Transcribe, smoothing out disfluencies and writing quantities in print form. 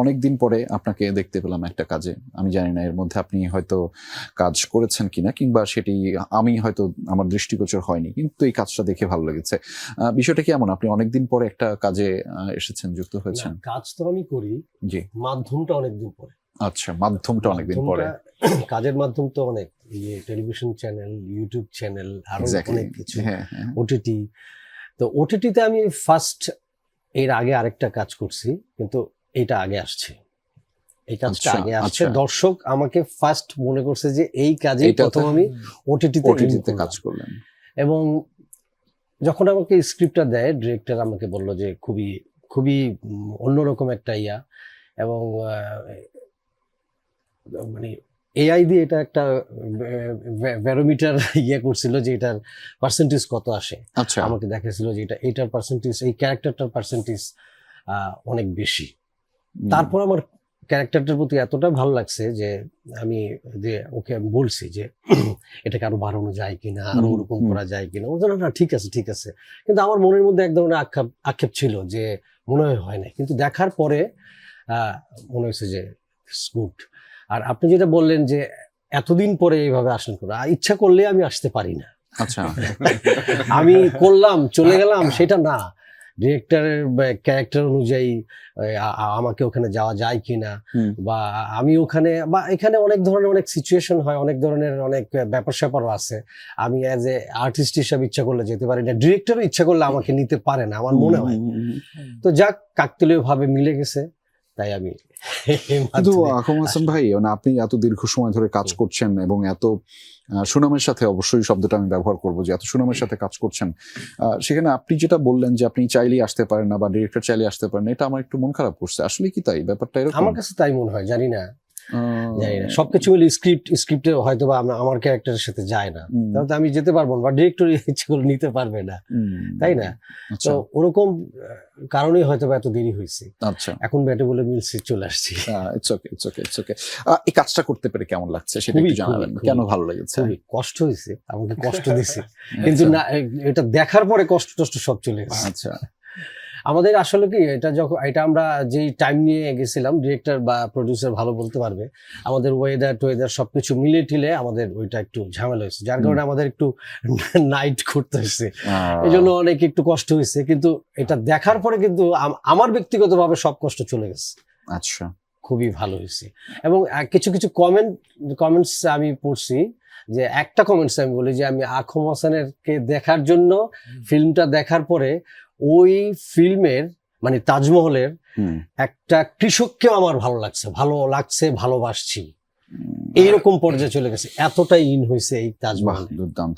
অনেকদিন পরে আপনাকে দেখতে পেলাম একটা কাজে। আমি জানি না এর মধ্যে আপনি হয়তো কাজ করেছেন কিনা, কিংবা সেটি আমি হয়তো আমার দৃষ্টিগোচর হয়নি। কিন্তু এই কাজটা দেখে ভালো লেগেছে। বিষয়টা কি এমন আপনি অনেকদিন পরে একটা কাজে এসেছেন, যুক্ত না, হয়েছেন? কাজ তো আমি করি, জি। মাধ্যমটা অনেকদিন পরে। আচ্ছা, মাধ্যমটা অনেকদিন পরে। কাজের মাধ্যম তো অনেক, টেলিভিশন চ্যানেল, ইউটিউব চ্যানেল, আরো এক্স্যাক্টলি। অনেক কিছু, হ্যাঁ, হ্যাঁ। ওটিটি। তো ওটিটিতে আমি ফার্স্ট, এর আগে আরেকটা কাজ করছি, কিন্তু এটা আগে আসছে, এই কাজটা আচ্ছা, আগে আসছে। আচ্ছা। দর্শক আমাকে ফার্স্ট মনে করছে যে এই কাজেই এইটাতে প্রথম আমি ওটিটিতে কাজ করলেন। এবং যখন আমাকে স্ক্রিপ্টটা দেয়, ডিরেক্টর আমাকে বলল যে খুবই খুবই অন্যরকম একটা এবং মানে এআই দিয়ে এটা একটা ব্যারোমিটার করছিল যে এটার পার্সেন্টেজ কত আসে। আচ্ছা। আমাকে দেখাচ্ছিল যে এটার পার্সেন্টেজ, এই ক্যারেক্টারটার পার্সেন্টেজ অনেক বেশি। তারপর আমার ক্যারেক্টারটার প্রতি এতটা ভালো লাগছে যে আমি ওকে আমি বলছি যে এটাকে আরো বাড়ানো যায় কিনা, আরো ওরকম করা যায় কিনা। ও জানা না, ঠিক আছে ঠিক আছে। কিন্তু আমার মনের মধ্যে এক ধরনের আক্ষেপ ছিল যে মনে হয় না, কিন্তু দেখার পরে মনে হয়েছে যে গুড। আর আপনি যেটা বললেন যে এতদিন পরে এইভাবে আসেন করে, ইচ্ছা করলে আমি আসতে পারি না। আচ্ছা। আমি করলাম চলে গেলাম সেটা না, ডিরেক্টরের ক্যারেক্টার অনুযায়ী আমাকে ওখানে যাওয়া যায় কিনা, বা আমি ওখানে বা এখানে অনেক ধরনের অনেক সিচুয়েশন হয়, অনেক ধরনের অনেক ব্যাপার স্যাপারও আছে। আমি অ্যাজ এ আর্টিস্ট হিসাবে ইচ্ছা করলে যেতে পারি না, ডিরেক্টরও ইচ্ছা করলে আমাকে নিতে পারে না, আমার মনে হয়। তো যাক, কাকতালীয় ভাবে মিলে গেছে, তাই আমি। কিন্তু আখম হাসান ভাই, মানে আপনি এত দীর্ঘ সময় ধরে কাজ করছেন এবং এত সুনামের সাথে, অবশ্যই শব্দটা আমি ব্যবহার করবো যে এত সুনামের সাথে কাজ করছেন, সেখানে আপনি যেটা বললেন যে আপনি চাইলেই আসতে পারেন না বা ডিরেক্টর চাইলে আসতে পারেন না, এটা আমার একটু মন খারাপ করছে। আসলে কি তাই ব্যাপারটা এরকম? আমার কাছে তাই মনে হয়, জানি না সবকিছু মিলে স্ক্রিপ্টে হয়তো বা আমার ক্যারেক্টারের সাথে যায় না, তাহলে আমি যেতে পারবো না, বা ডিরেক্টর ইচ্ছে করে নিতে পারবে না, তাই না? তো ওরকম কারণেই হয়তো বা এত দেরি হয়েছে। আচ্ছা, এখন ব্যাটে বলে মিলছে, চলে আসছি। It's okay, it's okay, it's okay. এই কাজটা করতে পেরে কেমন লাগছে সেটা একটু জানাবেন, কেন ভালো লেগেছে? খুবই কষ্ট হয়েছে, আমাকে কষ্ট দিছে, কিন্তু না, এটা দেখার পরে কষ্ট সব চলে গেছে। আচ্ছা। আমাদের আসলে কি, এটা আমরা যেই টাইম নিয়ে গেছিলাম, ডিরেক্টর বা প্রডিউসার ভালো বলতে পারবে, আমাদের ওয়েদার সবকিছু মিলে টিলে আমাদের ওইটা একটু ঝামেলা হয়েছে, যার কারণে আমাদের একটু নাইট করতে হয়েছে, এই জন্য অনেক একটু কষ্ট হয়েছে। কিন্তু এটা দেখার পরে কিন্তু আমার ব্যক্তিগতভাবে সব কষ্ট চলে গেছে। আচ্ছা, খুবই ভালো হয়েছে। এবং কিছু কিছু কমেন্টস আমি পড়ছি, যে একটা কমেন্টস আমি বলি যে আমি আখম হাসানের কে দেখার জন্য, ফিল্মটা দেখার পরে ওই ফিল্মের মানে তাজমহলের একটা কৃষককেও আমার ভালো লাগছে, ভালোবাসছি, এইরকম পর্যায়ে চলে গেছে, এতটাই ইন হয়েছে এই তাজমহল। দুর্দান্ত।